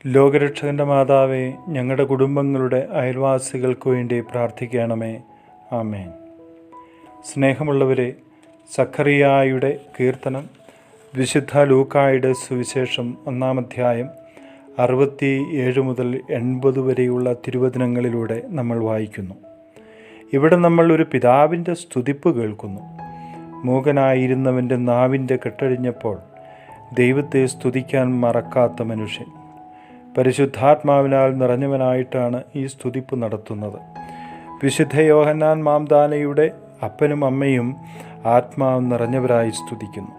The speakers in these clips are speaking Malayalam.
ലോകരക്ഷകൻ്റെ മാതാവേ, ഞങ്ങളുടെ കുടുംബങ്ങളുടെ അയൽവാസികൾക്ക് വേണ്ടി പ്രാർത്ഥിക്കണമേ. ആമേൻ. സ്നേഹമുള്ളവരെ, സഖറിയായുടെ കീർത്തനം വിശുദ്ധ ലൂക്കായുടെ സുവിശേഷം 1-ാം അധ്യായം 67 മുതൽ 80 വരെയുള്ള തിരുവചനങ്ങളിലൂടെ നമ്മൾ വായിക്കുന്നു. ഇവിടെ നമ്മൾ ഒരു പിതാവിൻ്റെ സ്തുതിപ്പ് കേൾക്കുന്നു. മൂകനായിരുന്നവൻ്റെ നാവിൻ്റെ കെട്ടഴിഞ്ഞപ്പോൾ ദൈവത്തെ സ്തുതിക്കാൻ മറക്കാത്ത മനുഷ്യൻ. പരിശുദ്ധാത്മാവിനാൽ നിറഞ്ഞവനായിട്ടാണ് ഈ സ്തുതിപ്പ് നടത്തുന്നത്. വിശുദ്ധ യോഹന്നാൻ മാംദാനയുടെ അപ്പനും അമ്മയും ആത്മാവ് നിറഞ്ഞവരായി സ്തുതിക്കുന്നു.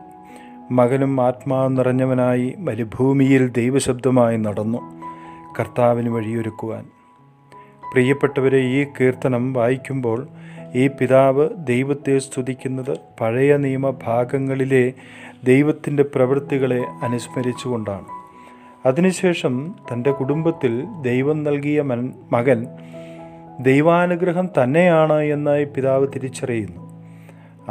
മകനും ആത്മാവ് നിറഞ്ഞവനായി മരുഭൂമിയിൽ ദൈവശബ്ദമായി നടന്നു, കർത്താവിന് വഴിയൊരുക്കുവാൻ. പ്രിയപ്പെട്ടവരെ, ഈ കീർത്തനം വായിക്കുമ്പോൾ ഈ പിതാവ് ദൈവത്തെ സ്തുതിക്കുന്നത് പഴയ നിയമ ഭാഗങ്ങളിലെ ദൈവത്തിൻ്റെ പ്രവൃത്തികളെ അനുസ്മരിച്ചുകൊണ്ടാണ്. അതിനുശേഷം തൻ്റെ കുടുംബത്തിൽ ദൈവം നൽകിയ മകൻ ദൈവാനുഗ്രഹം തന്നെയാണ് എന്ന് പിതാവ് തിരിച്ചറിയുന്നു.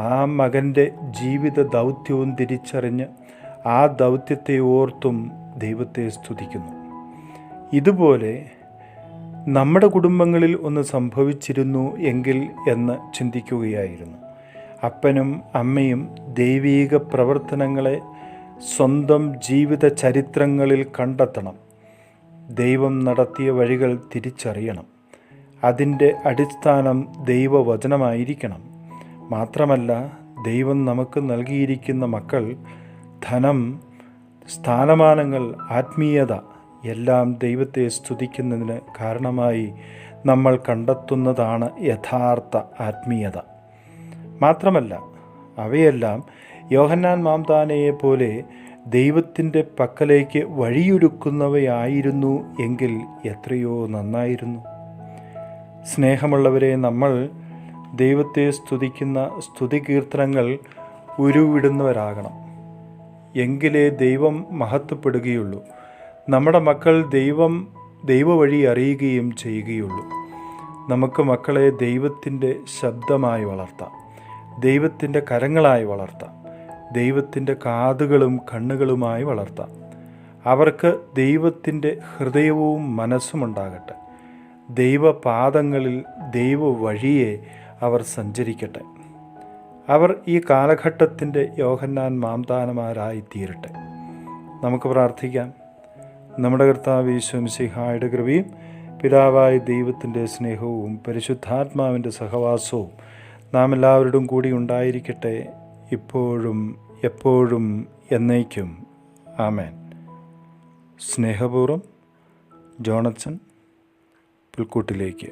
ആ മകൻ്റെ ജീവിത ദൗത്യവും തിരിച്ചറിഞ്ഞ് ആ ദൗത്യത്തെ ഓർത്തും ദൈവത്തെ സ്തുതിക്കുന്നു. ഇതുപോലെ നമ്മുടെ കുടുംബങ്ങളിൽ ഒന്ന് സംഭവിച്ചിരുന്നു എങ്കിൽ എന്ന് ചിന്തിക്കുകയായിരുന്നു. അപ്പനും അമ്മയും ദൈവീക പ്രവർത്തനങ്ങളെ സ്വന്തം ജീവിത ചരിത്രങ്ങളിൽ കണ്ടെത്തണം. ദൈവം നടത്തിയ വഴികൾ തിരിച്ചറിയണം. അതിൻ്റെ അടിസ്ഥാനം ദൈവവചനമായിരിക്കണം. മാത്രമല്ല, ദൈവം നമുക്ക് നൽകിയിരിക്കുന്ന മക്കൾ, ധനം, സ്ഥാനമാനങ്ങൾ, ആത്മീയത എല്ലാം ദൈവത്തെ സ്തുതിക്കുന്നതിന് കാരണമായി നമ്മൾ കണ്ടെത്തുന്നതാണ് യഥാർത്ഥ ആത്മീയത. മാത്രമല്ല, അവയെല്ലാം യോഹന്നാൻ മാംദാനയെ പോലെ ദൈവത്തിൻ്റെ പക്കലേക്ക് വഴിയൊരുക്കുന്നവയായിരുന്നു എങ്കിൽ എത്രയോ നന്നായിരുന്നു. സ്നേഹമുള്ളവരെ, നമ്മൾ ദൈവത്തെ സ്തുതിക്കുന്ന സ്തുതികീർത്തനങ്ങൾ ഉരുവിടുന്നവരാകണം. എങ്കിലേ ദൈവം മഹത്വപ്പെടുകയുള്ളൂ. നമ്മുടെ മക്കൾ ദൈവവഴി അറിയുകയും ചെയ്യുകയുള്ളൂ. നമുക്ക് മക്കളെ ദൈവത്തിൻ്റെ ശബ്ദമായി വളർത്താം, ദൈവത്തിൻ്റെ കരങ്ങളായി വളർത്താം, ദൈവത്തിൻ്റെ കാതുകളും കണ്ണുകളുമായി വളർത്താം. അവർക്ക് ദൈവത്തിൻ്റെ ഹൃദയവും മനസ്സുമുണ്ടാകട്ടെ. ദൈവപാദങ്ങളിൽ ദൈവവഴിയെ അവർ സഞ്ചരിക്കട്ടെ. അവർ ഈ കാലഘട്ടത്തിൻ്റെ യോഹന്നാൻ മാംദാനമാരായി തീരട്ടെ. നമുക്ക് പ്രാർത്ഥിക്കാം. നമ്മുടെ കർത്താവ് യേശു മിശിഹായുടെ കൃപയും പിതാവായ ദൈവത്തിൻ്റെ സ്നേഹവും പരിശുദ്ധാത്മാവിൻ്റെ സഹവാസവും നാം എല്ലാവരോടും കൂടി ഉണ്ടായിരിക്കട്ടെ, ഇപ്പോഴും എപ്പോഴും എന്നേക്കും. ആമേൻ. സ്നേഹപൂർവ്വം, ജോണച്ചൻ, പുൽക്കൂട്ടിലേക്ക്.